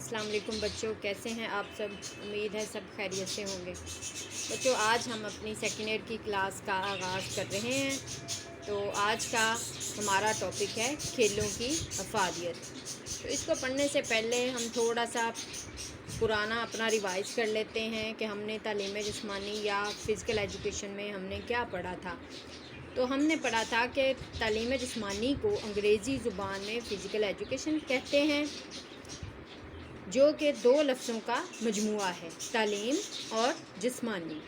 السلام علیکم بچوں، کیسے ہیں آپ سب؟ امید ہے سب خیریت سے ہوں گے۔ بچوں، آج ہم اپنی سیکنڈ ایئر کی کلاس کا آغاز کر رہے ہیں۔ تو آج کا ہمارا ٹاپک ہے کھیلوں کی افادیت۔ تو اس کو پڑھنے سے پہلے ہم تھوڑا سا پرانا اپنا ریوائز کر لیتے ہیں کہ ہم نے تعلیم جسمانی یا فزیکل ایجوکیشن میں ہم نے کیا پڑھا تھا۔ تو ہم نے پڑھا تھا کہ تعلیم جسمانی کو انگریزی زبان میں فزیکل ایجوکیشن کہتے ہیں، جو کہ دو لفظوں کا مجموعہ ہے، تعلیم اور جسمانی۔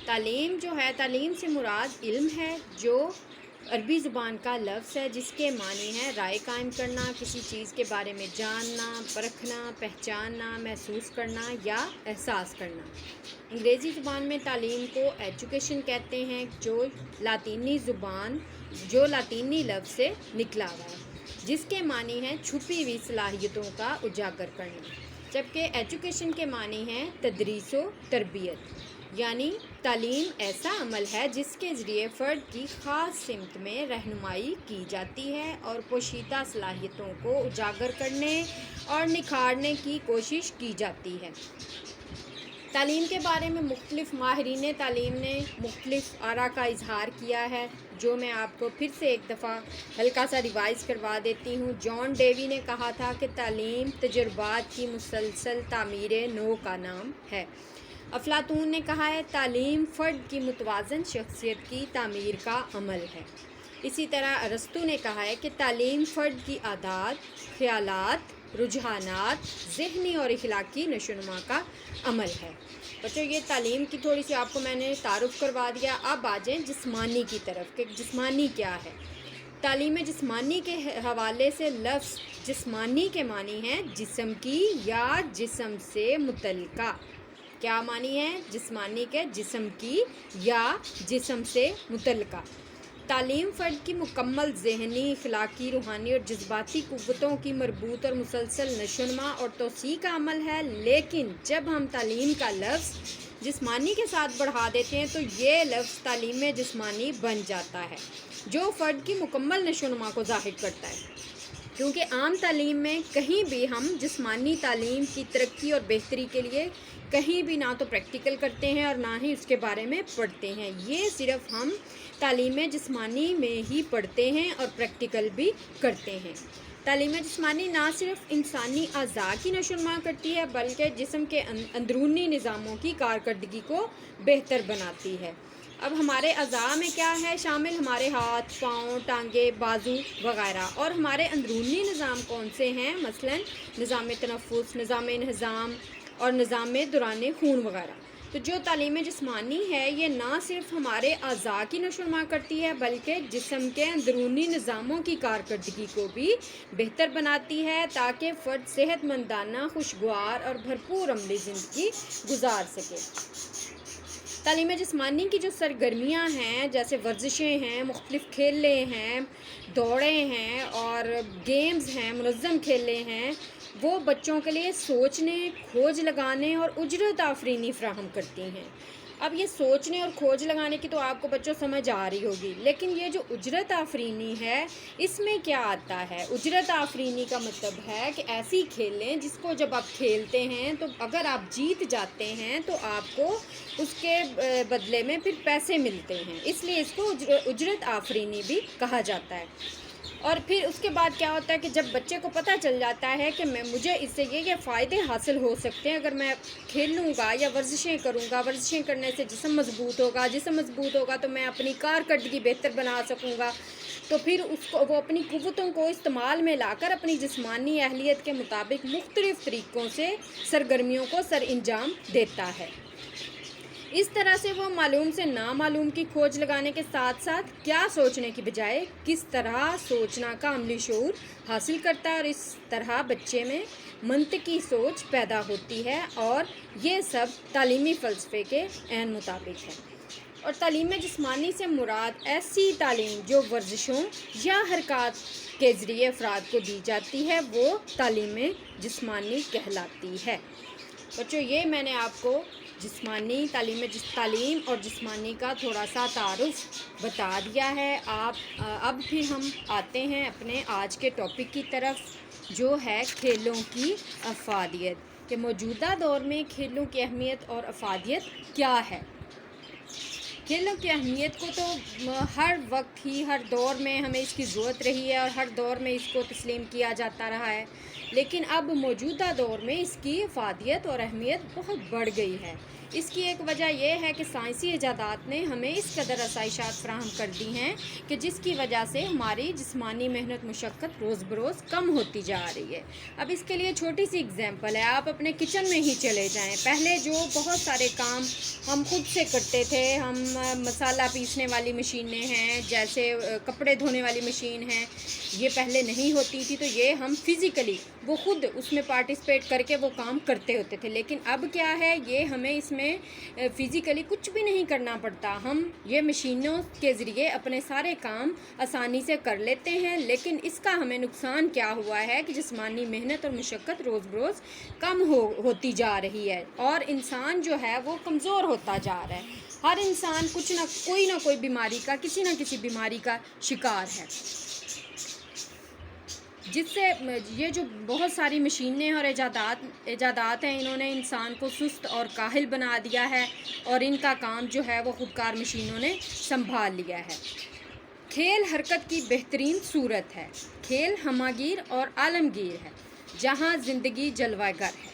تعلیم جو ہے، تعلیم سے مراد علم ہے، جو عربی زبان کا لفظ ہے جس کے معنی ہے رائے قائم کرنا، کسی چیز کے بارے میں جاننا، پرکھنا، پہچاننا، محسوس کرنا یا احساس کرنا۔ انگریزی زبان میں تعلیم کو ایجوکیشن کہتے ہیں، جو لاطینی لفظ سے نکلا ہوا ہے، جس کے معنی ہے چھپی ہوئی صلاحیتوں کا اجاگر کرنا، جبکہ ایجوکیشن کے معنی ہے تدریس و تربیت، یعنی تعلیم ایسا عمل ہے جس کے ذریعے فرد کی خاص سمت میں رہنمائی کی جاتی ہے اور پوشیدہ صلاحیتوں کو اجاگر کرنے اور نکھارنے کی کوشش کی جاتی ہے۔ تعلیم کے بارے میں مختلف ماہرین تعلیم نے مختلف آراء کا اظہار کیا ہے، جو میں آپ کو پھر سے ایک دفعہ ہلکا سا ریوائز کروا دیتی ہوں۔ جان ڈیوی نے کہا تھا کہ تعلیم تجربات کی مسلسل تعمیر نو کا نام ہے۔ افلاطون نے کہا ہے تعلیم فرد کی متوازن شخصیت کی تعمیر کا عمل ہے۔ اسی طرح ارسطو نے کہا ہے کہ تعلیم فرد کی عادات، خیالات، رجحانات، ذہنی اور اخلاقی نشوونما کا عمل ہے۔ بچوں، یہ تعلیم کی تھوڑی سی آپ کو میں نے تعارف کروا دیا۔ اب آ جائیں جسمانی کی طرف کہ جسمانی کیا ہے۔ تعلیم جسمانی کے حوالے سے لفظ جسمانی کے معنی ہے جسم کی یا جسم سے متعلقہ۔ کیا معنی ہے؟ جسمانی کے جسم کی یا جسم سے متعلقہ۔ تعلیم فرد کی مکمل ذہنی، اخلاقی، روحانی اور جذباتی قوتوں کی مربوط اور مسلسل نشوونما اور توسیع کا عمل ہے، لیکن جب ہم تعلیم کا لفظ جسمانی کے ساتھ بڑھا دیتے ہیں تو یہ لفظ تعلیم جسمانی بن جاتا ہے، جو فرد کی مکمل نشوونما کو ظاہر کرتا ہے۔ کیونکہ عام تعلیم میں کہیں بھی ہم جسمانی تعلیم کی ترقی اور بہتری کے لیے کہیں بھی نہ تو پریکٹیکل کرتے ہیں اور نہ ہی اس کے بارے میں پڑھتے ہیں۔ یہ صرف ہم تعلیم جسمانی میں ہی پڑھتے ہیں اور پریکٹیکل بھی کرتے ہیں۔ تعلیم جسمانی نہ صرف انسانی اعضاء کی نشوونما کرتی ہے بلکہ جسم کے اندرونی نظاموں کی کارکردگی کو بہتر بناتی ہے۔ اب ہمارے اعضاء میں کیا ہے شامل؟ ہمارے ہاتھ، پاؤں، ٹانگیں، بازو وغیرہ۔ اور ہمارے اندرونی نظام کون سے ہیں؟ مثلا نظام تنفس، نظام انہضام اور نظام دوران خون وغیرہ۔ تو جو تعلیم جسمانی ہے یہ نہ صرف ہمارے اعضاء کی نشوونما کرتی ہے بلکہ جسم کے اندرونی نظاموں کی کارکردگی کو بھی بہتر بناتی ہے تاکہ فرد صحت مندانہ، خوشگوار اور بھرپور عملی زندگی گزار سکے۔ تعلیم جسمانی کی جو سرگرمیاں ہیں، جیسے ورزشیں ہیں، مختلف کھیلے ہیں، دوڑیں ہیں اور گیمز ہیں، منظم کھیلے ہیں، وہ بچوں کے لیے سوچنے، کھوج لگانے اور اجرت آفرینی فراہم کرتی ہیں۔ اب یہ سوچنے اور کھوج لگانے کی تو آپ کو بچوں سمجھ آ رہی ہوگی، لیکن یہ جو اجرت آفرینی ہے اس میں کیا آتا ہے؟ اجرت آفرینی کا مطلب ہے کہ ایسی کھیلیں جس کو جب آپ کھیلتے ہیں تو اگر آپ جیت جاتے ہیں تو آپ کو اس کے بدلے میں پھر پیسے ملتے ہیں، اس لیے اس کو اجرت آفرینی بھی کہا جاتا ہے۔ اور پھر اس کے بعد کیا ہوتا ہے کہ جب بچے کو پتہ چل جاتا ہے کہ مجھے اس سے یہ فائدے حاصل ہو سکتے ہیں اگر میں کھیلوں گا یا ورزشیں کروں گا، ورزشیں کرنے سے جسم مضبوط ہوگا، جسم مضبوط ہوگا تو میں اپنی کارکردگی بہتر بنا سکوں گا، تو پھر وہ اپنی قوتوں کو استعمال میں لا کر اپنی جسمانی اہلیت کے مطابق مختلف طریقوں سے سرگرمیوں کو سر انجام دیتا ہے۔ اس طرح سے وہ معلوم سے نامعلوم کی کھوج لگانے کے ساتھ ساتھ کیا سوچنے کی بجائے کس طرح سوچنا کا عملی شعور حاصل کرتا ہے، اور اس طرح بچے میں منطقی سوچ پیدا ہوتی ہے، اور یہ سب تعلیمی فلسفے کے عین مطابق ہے۔ اور تعلیم جسمانی سے مراد ایسی تعلیم جو ورزشوں یا حرکات کے ذریعے افراد کو دی جاتی ہے وہ تعلیم جسمانی کہلاتی ہے۔ بچوں، یہ میں نے آپ کو جسمانی تعلیم اور جسمانی کا تھوڑا سا تعارف بتا دیا ہے۔ اب پھر ہم آتے ہیں اپنے آج کے ٹاپک کی طرف، جو ہے کھیلوں کی افادیت، کہ موجودہ دور میں کھیلوں کی اہمیت اور افادیت کیا ہے۔ کھیلوں کی اہمیت کو تو ہر وقت ہی، ہر دور میں ہمیں اس کی ضرورت رہی ہے اور ہر دور میں اس کو تسلیم کیا جاتا رہا ہے، لیکن اب موجودہ دور میں اس کی افادیت اور اہمیت بہت بڑھ گئی ہے۔ اس کی ایک وجہ یہ ہے کہ سائنسی ایجادات نے ہمیں اس قدر آسائشات فراہم کر دی ہیں کہ جس کی وجہ سے ہماری جسمانی محنت مشقت روز بروز کم ہوتی جا رہی ہے۔ اب اس کے لیے چھوٹی سی اگزامپل ہے، آپ اپنے کچن میں ہی چلے جائیں۔ پہلے جو بہت سارے کام ہم خود سے کرتے تھے، ہم مسالہ پیسنے والی مشینیں ہیں، جیسے کپڑے دھونے والی مشین ہیں، یہ پہلے نہیں ہوتی تھی، تو یہ ہم فزیکلی وہ خود اس میں پارٹیسپیٹ کر کے وہ کام کرتے ہوتے تھے۔ لیکن اب کیا ہے، یہ ہمیں اس میں فزیکلی کچھ بھی نہیں کرنا پڑتا، ہم یہ مشینوں کے ذریعے اپنے سارے کام آسانی سے کر لیتے ہیں۔ لیکن اس کا ہمیں نقصان کیا ہوا ہے کہ جسمانی محنت اور مشقت روز بروز کم ہوتی جا رہی ہے، اور انسان جو ہے وہ کمزور ہوتا جا رہا ہے۔ ہر انسان کوئی نہ کوئی بیماری کا، کسی نہ کسی بیماری کا شکار ہے، جس سے یہ جو بہت ساری مشینیں اور ایجادات ہیں، انہوں نے انسان کو سست اور کاہل بنا دیا ہے، اور ان کا کام جو ہے وہ خودکار مشینوں نے سنبھال لیا ہے۔ کھیل حرکت کی بہترین صورت ہے۔ کھیل ہمہ گیر اور عالمگیر ہے۔ جہاں زندگی جلوہ گر ہے،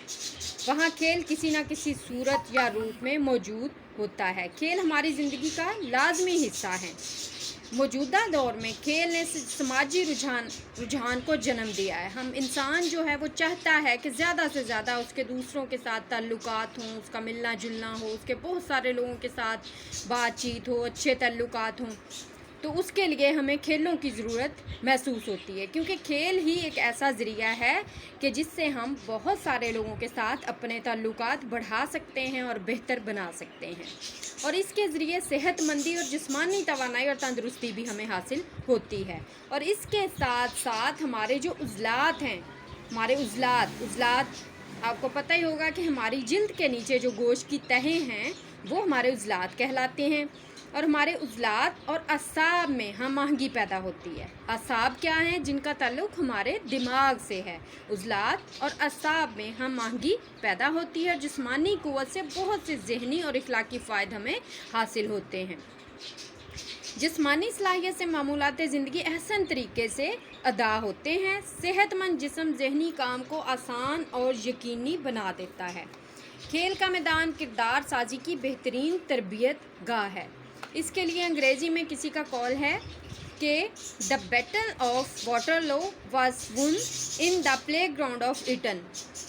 وہاں کھیل کسی نہ کسی صورت یا روپ میں موجود ہوتا ہے۔ کھیل ہماری زندگی کا لازمی حصہ ہے۔ موجودہ دور میں کھیل نے سماجی رجحان کو جنم دیا ہے۔ انسان جو ہے وہ چاہتا ہے کہ زیادہ سے زیادہ اس کے دوسروں کے ساتھ تعلقات ہوں، اس کا ملنا جلنا ہو، اس کے بہت سارے لوگوں کے ساتھ بات چیت ہو، اچھے تعلقات ہوں، تو اس کے لیے ہمیں کھیلوں کی ضرورت محسوس ہوتی ہے، کیونکہ کھیل ہی ایک ایسا ذریعہ ہے کہ جس سے ہم بہت سارے لوگوں کے ساتھ اپنے تعلقات بڑھا سکتے ہیں اور بہتر بنا سکتے ہیں، اور اس کے ذریعے صحت مندی اور جسمانی توانائی اور تندرستی بھی ہمیں حاصل ہوتی ہے۔ اور اس کے ساتھ ساتھ ہمارے جو عضلات ہیں، ہمارے عضلات آپ کو پتہ ہی ہوگا کہ ہماری جلد کے نیچے جو گوشت کی تہیں ہیں وہ ہمارے عضلات کہلاتے ہیں، اور ہمارے عضلات اور اعصاب میں ہم آہنگی پیدا ہوتی ہے۔ اعصاب کیا ہیں؟ جن کا تعلق ہمارے دماغ سے ہے۔ عضلات اور اعصاب میں ہم آہنگی پیدا ہوتی ہے، اور جسمانی قوت سے بہت سے ذہنی اور اخلاقی فوائد ہمیں حاصل ہوتے ہیں۔ جسمانی صلاحیت سے معمولات زندگی احسن طریقے سے ادا ہوتے ہیں۔ صحت مند جسم ذہنی کام کو آسان اور یقینی بنا دیتا ہے۔ کھیل کا میدان کردار سازی کی بہترین تربیت گاہ ہے۔ اس کے لیے انگریزی میں کسی کا قول ہے کہ the battle of Waterloo was won in the playground of Eton,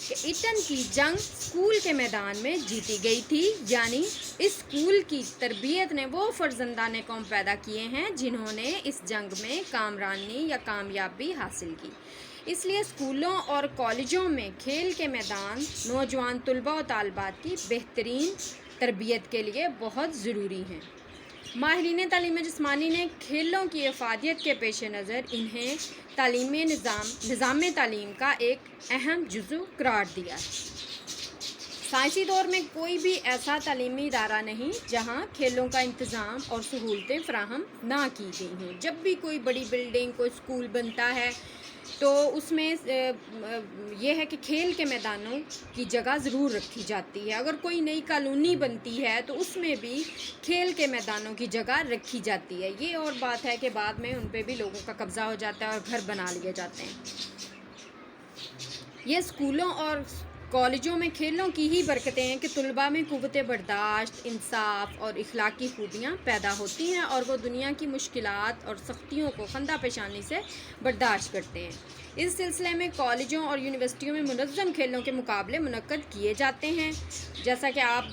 کہ ایٹن کی جنگ اسکول کے میدان میں جیتی گئی تھی، یعنی اس اسکول کی تربیت نے وہ فرزندان قوم پیدا کیے ہیں جنہوں نے اس جنگ میں کامرانی یا کامیابی حاصل کی۔ اس لیے اسکولوں اور کالجوں میں کھیل کے میدان نوجوان طلباء و طالبات کی بہترین تربیت کے لیے بہت ضروری ہیں۔ ماہرین تعلیم جسمانی نے کھیلوں کی افادیت کے پیش نظر انہیں تعلیمی نظام تعلیم کا ایک اہم جزو قرار دیا ہے۔ سائنسی دور میں کوئی بھی ایسا تعلیمی ادارہ نہیں جہاں کھیلوں کا انتظام اور سہولتیں فراہم نہ کی گئی ہوں۔ جب بھی کوئی بڑی بلڈنگ، کوئی اسکول بنتا ہے تو اس میں یہ ہے کہ کھیل کے میدانوں کی جگہ ضرور رکھی جاتی ہے۔ اگر کوئی نئی کالونی بنتی ہے تو اس میں بھی کھیل کے میدانوں کی جگہ رکھی جاتی ہے۔ یہ اور بات ہے کہ بعد میں ان پہ بھی لوگوں کا قبضہ ہو جاتا ہے اور گھر بنا لیے جاتے ہیں۔ یہ اسکولوں اور کالجوں میں کھیلوں کی ہی برکتیں ہیں کہ طلباء میں قوت برداشت، انصاف اور اخلاقی خوبیاں پیدا ہوتی ہیں، اور وہ دنیا کی مشکلات اور سختیوں کو خندہ پیشانی سے برداشت کرتے ہیں۔ اس سلسلے میں کالجوں اور یونیورسٹیوں میں منظم کھیلوں کے مقابلے منعقد کیے جاتے ہیں، جیسا کہ آپ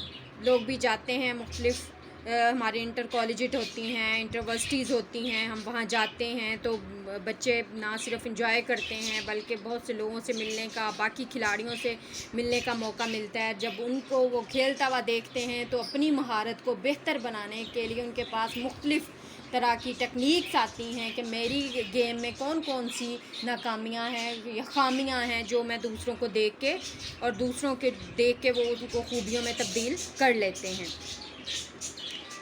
لوگ بھی جاتے ہیں۔ مختلف ہماری انٹر کالجٹ ہوتی ہیں، انٹرورسٹیز ہوتی ہیں، ہم وہاں جاتے ہیں تو بچے نہ صرف انجوائے کرتے ہیں بلکہ بہت سے لوگوں سے ملنے کا، باقی کھلاڑیوں سے ملنے کا موقع ملتا ہے۔ جب ان کو وہ کھیلتا ہوا دیکھتے ہیں تو اپنی مہارت کو بہتر بنانے کے لیے ان کے پاس مختلف طرح کی ٹیکنیکس آتی ہیں کہ میری گیم میں کون کون سی ناکامیاں ہیں یا خامیاں ہیں جو میں دوسروں کو دیکھ کے اور دوسروں کے دیکھ کے وہ ان کو خوبیوں میں تبدیل کر لیتے ہیں۔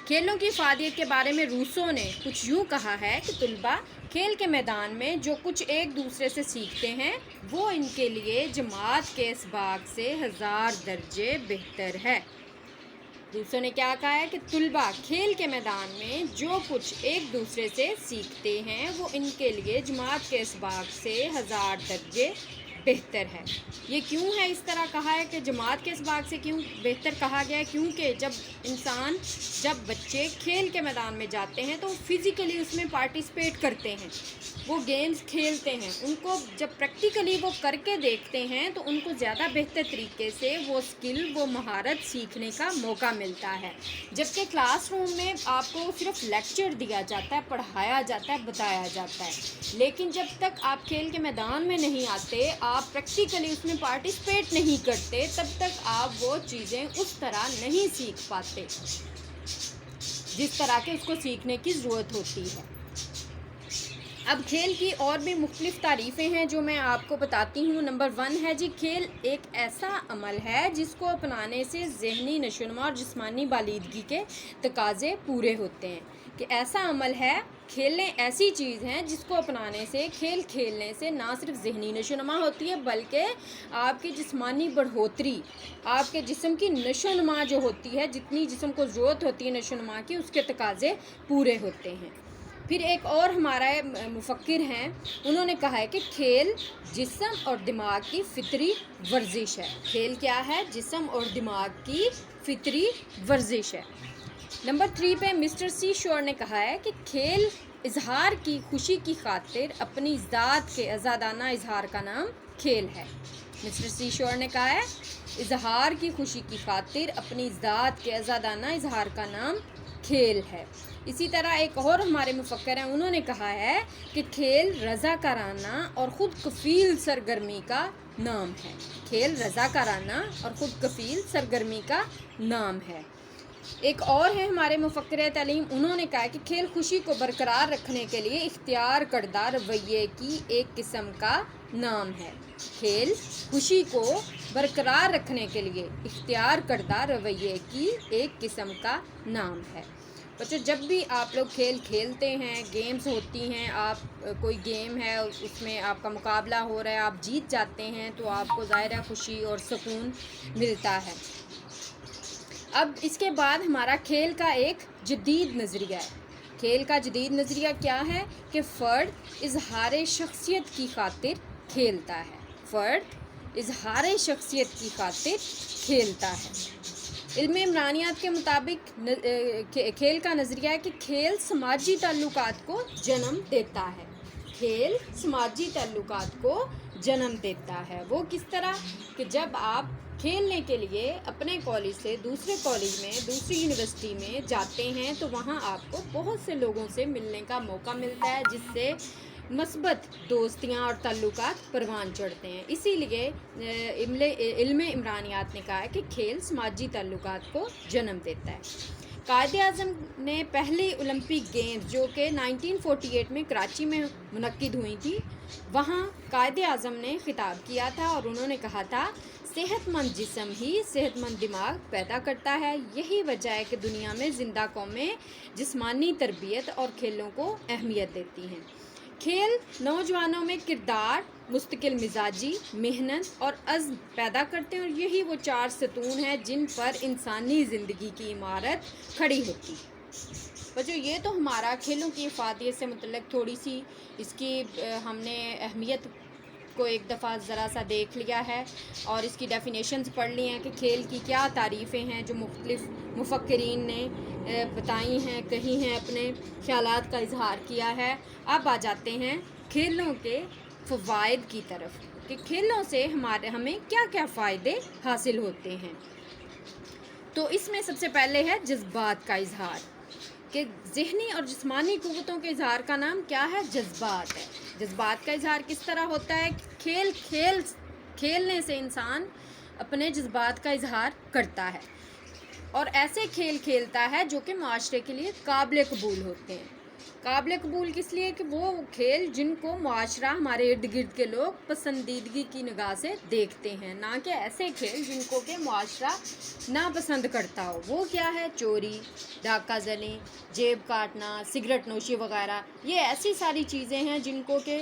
کھیلوں کی افادیت کے بارے میں روسو نے کچھ یوں کہا ہے کہ طلباء کھیل کے میدان میں جو کچھ ایک دوسرے سے سیکھتے ہیں وہ ان کے لیے جماعت کے اسباق سے 1000 درجے بہتر ہے۔ روسو نے کیا کہا ہے کہ طلباء کھیل کے میدان میں جو کچھ ایک دوسرے سے سیکھتے ہیں وہ ان کے لیے جماعت کے اسباق سے 1000 درجے بہتر ہے۔ یہ کیوں ہے اس طرح کہا ہے کہ جماعت کے اسباق سے کیوں بہتر کہا گیا ہے؟ کیونکہ جب بچے کھیل کے میدان میں جاتے ہیں تو فزیکلی اس میں پارٹیسپیٹ کرتے ہیں، وہ گیمز کھیلتے ہیں، ان کو جب پریکٹیکلی وہ کر کے دیکھتے ہیں تو ان کو زیادہ بہتر طریقے سے وہ اسکل، وہ مہارت سیکھنے کا موقع ملتا ہے۔ جبکہ کلاس روم میں آپ کو صرف لیکچر دیا جاتا ہے، پڑھایا جاتا ہے، بتایا جاتا ہے، لیکن جب تک آپ کھیل کے میدان میں نہیں آتے، آپ پریکٹیکلی اس میں پارٹیسپیٹ نہیں کرتے، تب تک آپ وہ چیزیں اس طرح نہیں سیکھ پاتے جس طرح کے اس کو سیکھنے کی ضرورت ہوتی ہے۔ اب کھیل کی اور بھی مختلف تعریفیں ہیں جو میں آپ کو بتاتی ہوں۔ نمبر 1 ہے جی، کھیل ایک ایسا عمل ہے جس کو اپنانے سے ذہنی نشوونما اور جسمانی بالیدگی کے تقاضے پورے ہوتے ہیں۔ کہ ایسا عمل ہے، کھیلیں ایسی چیز ہیں جس کو اپنانے سے، کھیل کھیلنے سے نہ صرف ذہنی نشوونما ہوتی ہے بلکہ آپ کی جسمانی بڑھوتری، آپ کے جسم کی نشوونما جو ہوتی ہے، جتنی جسم کو ضرورت ہوتی ہے نشوونما کی، اس کے تقاضے پورے ہوتے ہیں۔ پھر ایک اور ہمارا مفکر ہیں، انہوں نے کہا ہے کہ کھیل جسم اور دماغ کی فطری ورزش ہے۔ کھیل کیا ہے؟ جسم اور دماغ کی فطری ورزش ہے۔ نمبر 3 پہ مسٹر سی شور نے کہا ہے کہ کھیل اظہار کی خوشی کی خاطر اپنی ذات کے آزادانہ اظہار کا نام کھیل ہے۔ مسٹر سی شور نے کہا ہے اظہار کی خوشی کی خاطر اپنی ذات کے آزادانہ اظہار کا نام کھیل ہے۔ اسی طرح ایک اور ہمارے مفکر ہیں، انہوں نے کہا ہے کہ کھیل رضاکارانہ اور خود کفیل سرگرمی کا نام ہے۔ کھیل رضاکارانہ اور خود کفیل سرگرمی کا نام ہے۔ ایک اور ہے ہمارے مفکر تعلیم، انہوں نے کہا کہ کھیل خوشی کو برقرار رکھنے کے لیے اختیار کردہ رویے کی ایک قسم کا نام ہے۔ کھیل خوشی کو برقرار رکھنے کے لیے اختیار کردہ رویے کی ایک قسم کا نام ہے۔ بچوں، جب بھی آپ لوگ کھیل کھیلتے ہیں، گیمز ہوتی ہیں، آپ کوئی گیم ہے اس میں آپ کا مقابلہ ہو رہا ہے، آپ جیت جاتے ہیں تو آپ کو ظاہرہ خوشی اور سکون ملتا ہے۔ اب اس کے بعد ہمارا کھیل کا ایک جدید نظریہ ہے۔ کھیل کا جدید نظریہ کیا ہے؟ کہ فرد اظہار شخصیت کی خاطر کھیلتا ہے۔ فرد اظہار شخصیت کی خاطر کھیلتا ہے۔ علم عمرانیات کے مطابق کھیل کا نظریہ ہے کہ کھیل سماجی تعلقات کو جنم دیتا ہے۔ کھیل سماجی تعلقات کو جنم دیتا ہے۔ وہ کس طرح؟ کہ جب آپ کھیلنے کے لیے اپنے کالج سے دوسرے کالج میں، دوسری یونیورسٹی میں جاتے ہیں تو وہاں آپ کو بہت سے لوگوں سے ملنے کا موقع ملتا ہے، جس سے مثبت دوستیاں اور تعلقات پروان چڑھتے ہیں۔ اسی لیے علم عمرانیات نے کہا ہے کہ کھیل سماجی تعلقات کو جنم دیتا ہے۔ قائد اعظم نے پہلی اولمپک گیمز جو کہ 1948 میں کراچی میں منعقد ہوئی تھی، وہاں قائد اعظم نے خطاب کیا تھا اور انہوں نے کہا تھا صحت مند جسم ہی صحت مند دماغ پیدا کرتا ہے۔ یہی وجہ ہے کہ دنیا میں زندہ قومیں جسمانی تربیت اور کھیلوں کو اہمیت دیتی ہیں۔ کھیل نوجوانوں میں کردار، مستقل مزاجی، محنت اور عزم پیدا کرتے ہیں، اور یہی وہ 4 ستون ہیں جن پر انسانی زندگی کی عمارت کھڑی ہوتی ہے۔ بچوں، یہ تو ہمارا کھیلوں کی افادیت سے متعلق تھوڑی سی اس کی ہم نے اہمیت کو ایک دفعہ ذرا سا دیکھ لیا ہے اور اس کی ڈیفینیشنز پڑھ لی ہیں کہ کھیل کی کیا تعریفیں ہیں جو مختلف مفکرین نے بتائی ہیں، کہی ہیں، اپنے خیالات کا اظہار کیا ہے۔ اب آ جاتے ہیں کھیلوں کے فوائد کی طرف کہ کھیلوں سے ہمیں کیا کیا فائدے حاصل ہوتے ہیں۔ تو اس میں سب سے پہلے ہے جذبات کا اظہار، کہ ذہنی اور جسمانی قوتوں کے اظہار کا نام کیا ہے؟ جذبات ہے۔ جذبات کا اظہار کس طرح ہوتا ہے؟ کھیلنے سے انسان اپنے جذبات کا اظہار کرتا ہے اور ایسے کھیل کھیلتا ہے جو کہ معاشرے کے لیے قابل قبول ہوتے ہیں۔ قابل قبول کس لیے کہ وہ کھیل جن کو معاشرہ ہمارے ارد گرد کے لوگ پسندیدگی کی نگاہ سے دیکھتے ہیں، نہ کہ ایسے کھیل جن کو کہ معاشرہ ناپسند کرتا ہو۔ وہ کیا ہے؟ چوری، ڈاکہ زنی، جیب کاٹنا، سگریٹ نوشی وغیرہ۔ یہ ایسی ساری چیزیں ہیں جن کو کہ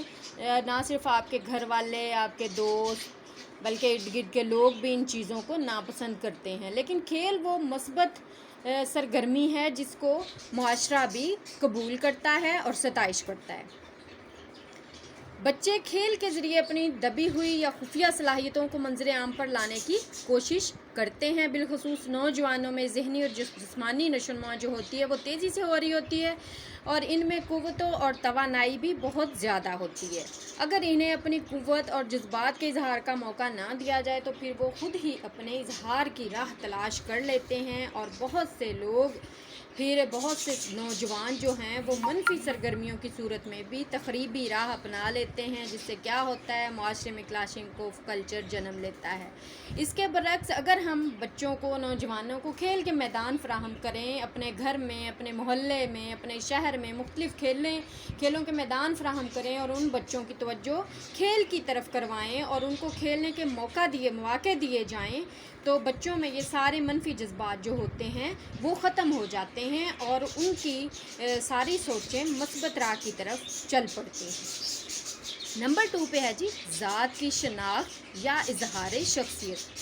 نہ صرف آپ کے گھر والے، آپ کے دوست، بلکہ ارد گرد کے لوگ بھی ان چیزوں کو ناپسند کرتے ہیں۔ لیکن کھیل وہ مثبت سرگرمی ہے جس کو معاشرہ بھی قبول کرتا ہے اور ستائش کرتا ہے۔ بچے کھیل کے ذریعے اپنی دبی ہوئی یا خفیہ صلاحیتوں کو منظر عام پر لانے کی کوشش کرتے ہیں۔ بالخصوص نوجوانوں میں ذہنی اور جسمانی نشو و نما جو ہوتی ہے وہ تیزی سے ہو رہی ہوتی ہے، اور ان میں قوتوں اور توانائی بھی بہت زیادہ ہوتی ہے۔ اگر انہیں اپنی قوت اور جذبات کے اظہار کا موقع نہ دیا جائے تو پھر وہ خود ہی اپنے اظہار کی راہ تلاش کر لیتے ہیں، اور بہت سے نوجوان جو ہیں وہ منفی سرگرمیوں کی صورت میں بھی تخریبی راہ اپنا لیتے ہیں، جس سے کیا ہوتا ہے؟ معاشرے میں کلاشنکوف کلچر جنم لیتا ہے۔ اس کے برعکس اگر ہم بچوں کو، نوجوانوں کو کھیل کے میدان فراہم کریں، اپنے گھر میں، اپنے محلے میں، اپنے شہر میں مختلف کھیلوں کے میدان فراہم کریں، اور ان بچوں کی توجہ کھیل کی طرف کروائیں اور ان کو کھیلنے کے مواقع دیے جائیں، تو بچوں میں یہ سارے منفی جذبات جو ہوتے ہیں وہ ختم ہو جاتے ہیں، اور ان کی ساری سوچیں مثبت راہ کی طرف چل پڑتی ہیں۔ نمبر 2 پہ ہے جی ذات کی شناخت یا اظہار شخصیت۔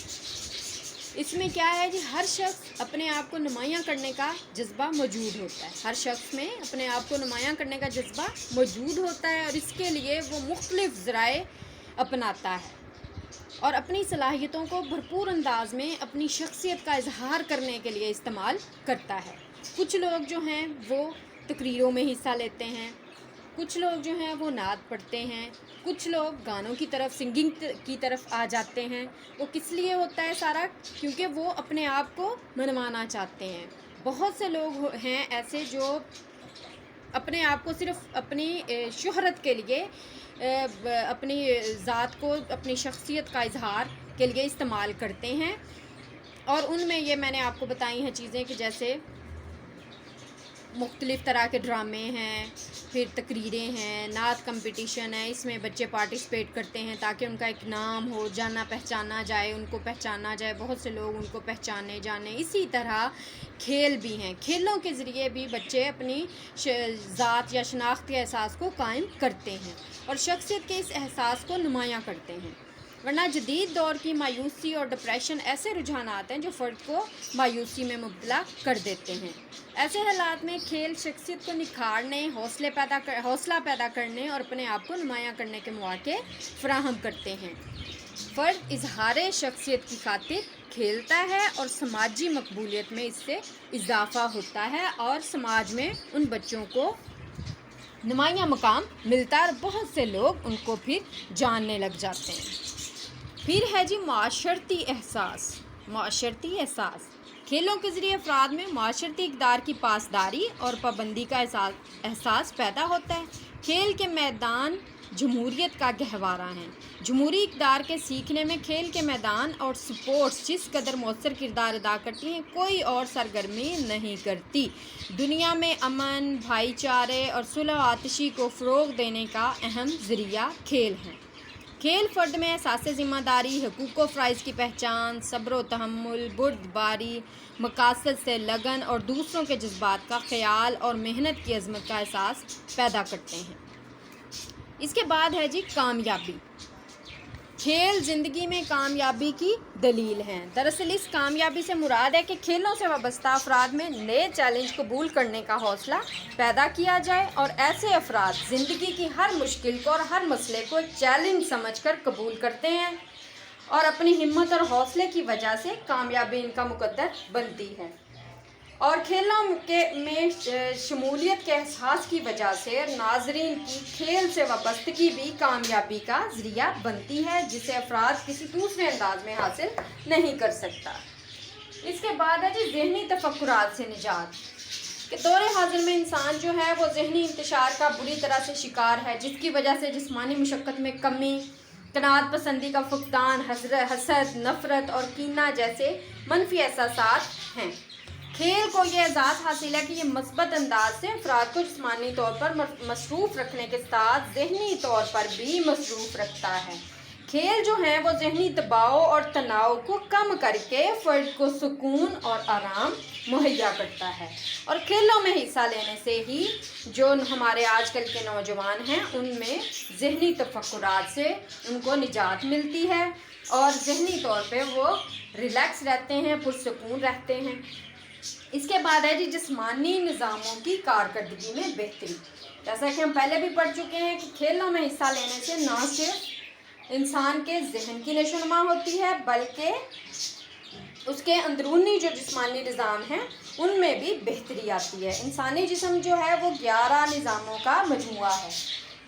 اس میں کیا ہے جی؟ ہر شخص اپنے آپ کو نمایاں کرنے کا جذبہ موجود ہوتا ہے۔ ہر شخص میں اپنے آپ کو نمایاں کرنے کا جذبہ موجود ہوتا ہے، اور اس کے لیے وہ مختلف ذرائع اپناتا ہے اور اپنی صلاحیتوں کو بھرپور انداز میں اپنی شخصیت کا اظہار کرنے کے لیے استعمال کرتا ہے۔ کچھ لوگ جو ہیں وہ تقریروں میں حصہ لیتے ہیں، کچھ لوگ جو ہیں وہ نعت پڑھتے ہیں، کچھ لوگ گانوں کی طرف، سنگنگ کی طرف آ جاتے ہیں۔ وہ کس لیے ہوتا ہے سارا؟ کیونکہ وہ اپنے آپ کو منوانا چاہتے ہیں۔ بہت سے لوگ ہیں ایسے جو اپنے آپ کو صرف اپنی شہرت کے لیے، اپنی ذات کو، اپنی شخصیت کا اظہار کے لیے استعمال کرتے ہیں، اور ان میں یہ میں نے آپ کو بتائی ہیں چیزیں کہ جیسے مختلف طرح کے ڈرامے ہیں، پھر تقریریں ہیں، نعت کمپٹیشن ہے، اس میں بچے پارٹیسپیٹ کرتے ہیں تاکہ ان کا ایک نام ہو، جانا پہچانا جائے، ان کو پہچانا جائے، بہت سے لوگ ان کو پہچانے جانے۔ اسی طرح کھیل بھی ہیں، کھیلوں کے ذریعے بھی بچے اپنی ذات یا شناخت کے احساس کو قائم کرتے ہیں اور شخصیت کے اس احساس کو نمایاں کرتے ہیں۔ ورنہ جدید دور کی مایوسی اور ڈپریشن ایسے رجحانات ہیں جو فرد کو مایوسی میں مبتلا کر دیتے ہیں۔ ایسے حالات میں کھیل شخصیت کو نکھارنے، حوصلہ پیدا کرنے اور اپنے آپ کو نمایاں کرنے کے مواقع فراہم کرتے ہیں۔ فرد اظہار شخصیت کی خاطر کھیلتا ہے اور سماجی مقبولیت میں اس سے اضافہ ہوتا ہے، اور سماج میں ان بچوں کو نمایاں مقام ملتا ہے اور بہت سے لوگ ان کو پھر جاننے لگ جاتے ہیں۔ پھر ہے جی معاشرتی احساس۔ کھیلوں کے ذریعے افراد میں معاشرتی اقدار کی پاسداری اور پابندی کا احساس پیدا ہوتا ہے۔ کھیل کے میدان جمہوریت کا گہوارہ ہیں۔ جمہوری اقدار کے سیکھنے میں کھیل کے میدان اور سپورٹس جس قدر مؤثر کردار ادا کرتی ہیں، کوئی اور سرگرمی نہیں کرتی۔ دنیا میں امن، بھائی چارے اور صلح و آتشی کو فروغ دینے کا اہم ذریعہ کھیل ہیں۔ کھیل فرد میں احساس ذمہ داری، حقوق و فرائض کی پہچان، صبر و تحمل، بردباری، مقاصد سے لگن اور دوسروں کے جذبات کا خیال اور محنت کی عظمت کا احساس پیدا کرتے ہیں۔ اس کے بعد ہے جی کامیابی۔ کھیل زندگی میں کامیابی کی دلیل ہیں۔ دراصل اس کامیابی سے مراد ہے کہ کھیلوں سے وابستہ افراد میں نئے چیلنج قبول کرنے کا حوصلہ پیدا کیا جائے، اور ایسے افراد زندگی کی ہر مشکل کو اور ہر مسئلے کو ایک چیلنج سمجھ کر قبول کرتے ہیں، اور اپنی ہمت اور حوصلے کی وجہ سے کامیابی ان کا مقدر بنتی ہے۔ اور کھیلوں میں شمولیت کے احساس کی وجہ سے ناظرین کی کھیل سے وابستگی بھی کامیابی کا ذریعہ بنتی ہے، جسے افراد کسی دوسرے انداز میں حاصل نہیں کر سکتا۔ اس کے بعد ہے جی ذہنی تفکرات سے نجات۔ کہ دور حاضر میں انسان جو ہے وہ ذہنی انتشار کا بری طرح سے شکار ہے، جس کی وجہ سے جسمانی مشقت میں کمی، قناعت پسندی کا فقدان، حسد، نفرت اور کینہ جیسے منفی احساسات ہیں۔ کھیل کو یہ اعزاز حاصل ہے کہ یہ مثبت انداز سے افراد کو جسمانی طور پر مصروف رکھنے کے ساتھ ذہنی طور پر بھی مصروف رکھتا ہے۔ کھیل جو ہیں وہ ذہنی دباؤ اور تناؤ کو کم کر کے فرد کو سکون اور آرام مہیا کرتا ہے، اور کھیلوں میں حصہ لینے سے ہی جو ہمارے آج کل کے نوجوان ہیں ان میں ذہنی تفکرات سے ان کو نجات ملتی ہے اور ذہنی طور پہ وہ ریلیکس رہتے ہیں، پرسکون رہتے ہیں۔ اس کے بعد ہے جسمانی نظاموں کی کارکردگی میں بہتری۔ جیسا کہ ہم پہلے بھی پڑھ چکے ہیں کہ کھیلوں میں حصہ لینے سے نہ صرف انسان کے ذہن کی نشو و نما ہوتی ہے بلکہ اس کے اندرونی جو جسمانی نظام ہیں ان میں بھی بہتری آتی ہے۔ انسانی جسم جو ہے وہ 11 نظاموں کا مجموعہ ہے۔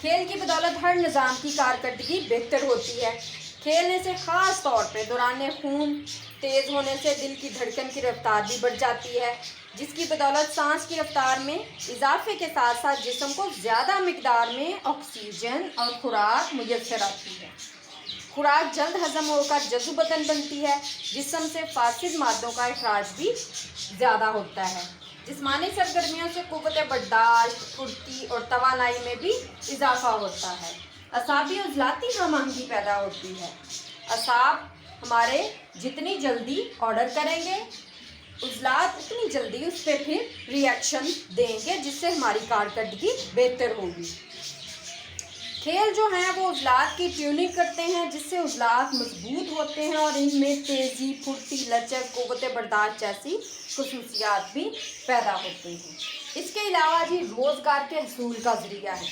کھیل کی بدولت ہر نظام کی کارکردگی بہتر ہوتی ہے۔ کھیلنے سے خاص طور پہ دوران خون تیز ہونے سے دل کی دھڑکن کی رفتار بھی بڑھ جاتی ہے، جس کی بدولت سانس کی رفتار میں اضافے کے ساتھ ساتھ جسم کو زیادہ مقدار میں آکسیجن اور خوراک میسر آتی ہے۔ خوراک جلد ہضم ہو کر جزو بدن بنتی ہے، جسم سے فاسد مادوں کا اخراج بھی زیادہ ہوتا ہے۔ جسمانی سرگرمیوں سے قوت برداشت، پھرتی اور توانائی میں بھی اضافہ ہوتا ہے۔ اعصابی عضلاتی ہم آہنگی پیدا ہوتی ہے۔ اعصاب ہمارے جتنی جلدی آرڈر کریں گے عضلات اتنی جلدی اس پہ پھر ری ایکشن دیں گے، جس سے ہماری کارکردگی بہتر ہوگی۔ کھیل جو ہیں وہ عضلات کی ٹیوننگ کرتے ہیں، جس سے عضلات مضبوط ہوتے ہیں اور ان میں تیزی، پھرتی، لچک، قوت برداشت جیسی خصوصیات بھی پیدا ہوتے ہیں۔ اس کے علاوہ روزگار کے حصول کا ذریعہ ہے۔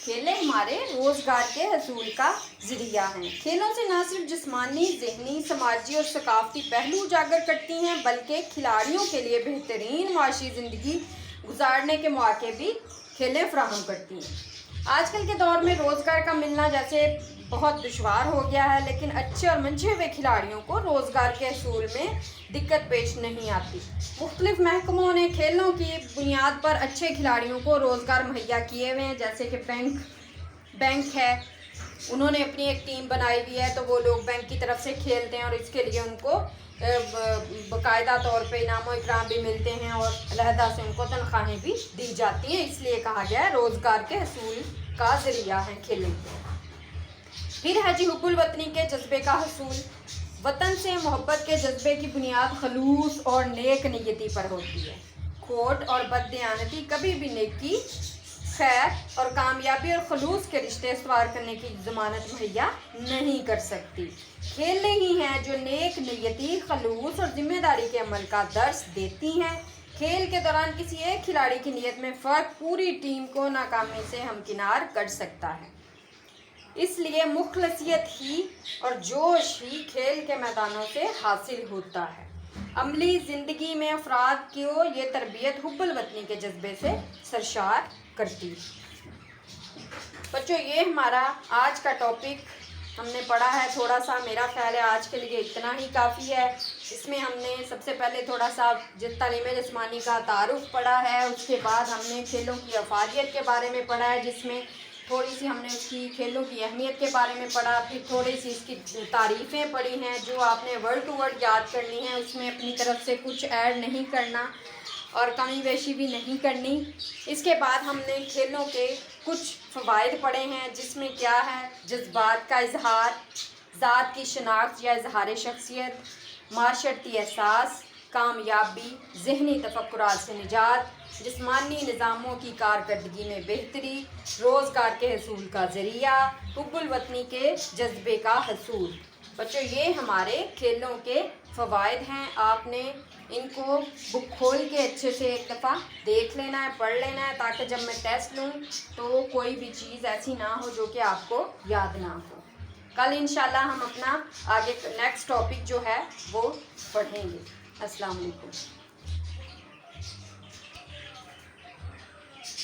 کھیلیں ہمارے روزگار کے حصول کا ذریعہ ہیں۔ کھیلوں سے نہ صرف جسمانی، ذہنی، سماجی اور ثقافتی پہلو اجاگر کرتی ہیں بلکہ کھلاڑیوں کے لیے بہترین معاشی زندگی گزارنے کے مواقع بھی کھیلیں فراہم کرتی ہیں۔ آج کل کے دور میں روزگار کا ملنا جیسے بہت دشوار ہو گیا ہے، لیکن اچھے اور منجھے ہوئے کھلاڑیوں کو روزگار کے حصول میں دقت پیش نہیں آتی۔ مختلف محکموں نے کھیلوں کی بنیاد پر اچھے کھلاڑیوں کو روزگار مہیا کیے ہوئے ہیں، جیسے کہ بینک ہے، انہوں نے اپنی ایک ٹیم بنائی ہوئی ہے تو وہ لوگ بینک کی طرف سے کھیلتے ہیں اور اس کے لیے ان کو باقاعدہ طور پہ انعام و اکرام بھی ملتے ہیں اور علیحدہ سے ان کو تنخواہیں بھی دی جاتی ہیں، اس لیے کہا گیا ہے روزگار کے حصول کا ذریعہ ہے کھیلیں۔ پھر ہے حب الوطنی کے جذبے کا حصول۔ وطن سے محبت کے جذبے کی بنیاد خلوص اور نیک نیتی پر ہوتی ہے۔ کھوٹ اور بددیانتی کبھی بھی نیکی، خیر اور کامیابی اور خلوص کے رشتے استوار کرنے کی ضمانت مہیا نہیں کر سکتی۔ کھیلیں ہی ہیں جو نیک نیتی، خلوص اور ذمہ داری کے عمل کا درس دیتی ہیں۔ کھیل کے دوران کسی ایک کھلاڑی کی نیت میں فرق پوری ٹیم کو ناکامی سے ہمکنار کر سکتا ہے۔ اس لیے مخلصیت ہی اور جوش ہی کھیل کے میدانوں سے حاصل ہوتا ہے۔ عملی زندگی میں افراد کو یہ تربیت حب الوطنی کے جذبے سے سرشار کرتی ہے۔ بچوں یہ ہمارا آج کا ٹاپک ہم نے پڑھا ہے، تھوڑا سا میرا خیال ہے آج کے لیے اتنا ہی کافی ہے۔ اس میں ہم نے سب سے پہلے تھوڑا سا تعلیم جسمانی کا تعارف پڑھا ہے، اس کے بعد ہم نے کھیلوں کی افادیت کے بارے میں پڑھا ہے، جس میں تھوڑی سی ہم نے اس کی کھیلوں کی اہمیت کے بارے میں پڑھا، پھر تھوڑی سی اس کی تعریفیں پڑھی ہیں جو آپ نے ورڈ ٹو ورڈ یاد کرنی ہے، اس میں اپنی طرف سے کچھ ایڈ نہیں کرنا اور کمی بیشی بھی نہیں کرنی۔ اس کے بعد ہم نے کھیلوں کے کچھ فوائد پڑھے ہیں، جس میں کیا ہے جذبات کا اظہار، ذات کی شناخت یا اظہار شخصیت، معاشرتی احساس، کامیابی، ذہنی تفکرات سے نجات، جسمانی نظاموں کی کارکردگی میں بہتری، روزگار کے حصول کا ذریعہ، حب الوطنی کے جذبے کا حصول۔ بچوں یہ ہمارے کھیلوں کے فوائد ہیں، آپ نے ان کو بک کھول کے اچھے سے ایک دفعہ دیکھ لینا ہے، پڑھ لینا ہے، تاکہ جب میں ٹیسٹ لوں تو کوئی بھی چیز ایسی نہ ہو جو کہ آپ کو یاد نہ ہو۔ کل انشاءاللہ ہم اپنا آگے نیکسٹ ٹاپک جو ہے وہ پڑھیں گے۔ السلام علیکم۔